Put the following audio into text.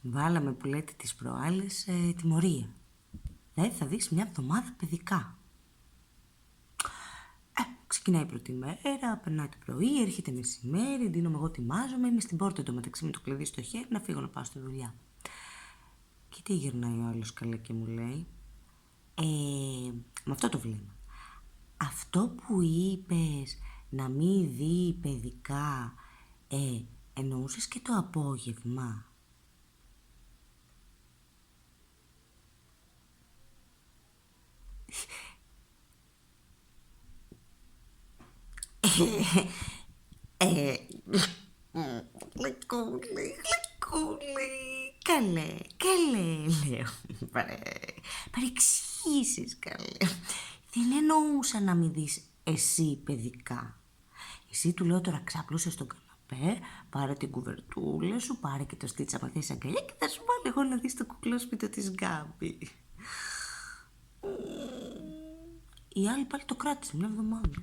Βάλαμε που λέτε τις προάλλες τιμωρία. Δηλαδή θα δεις μια εβδομάδα παιδικά. Ξεκινάει η πρώτη μέρα, περνάει το πρωί, έρχεται μεσημέρι, ντύνομαι εγώ, ετοιμάζομαι, είμαι στην πόρτα εντωμεταξύ με το κλειδί στο χέρι να φύγω να πάω στη δουλειά. Και τι γυρνάει ο άλλος καλά και μου λέει, με αυτό το βλέμμα. Αυτό που είπες να μην δει παιδικά, εννοούσες και το απόγευμα? Γλυκούλη, καλέ, λέω. Παρεξήγησες, καλέ. Δεν εννοούσα να μην δεις εσύ παιδικά. Εσύ, του λέω, τώρα ξάπλωσε στον καναπέ, πάρε την κουβερτούλα σου, πάρε και το στίτσα μα θες αγκαλιά και θα σου βάλω εγώ να δεις το κουκλόσπιτο της Γκάμπη. Η άλλη πάλι το κράτησε μια εβδομάδα.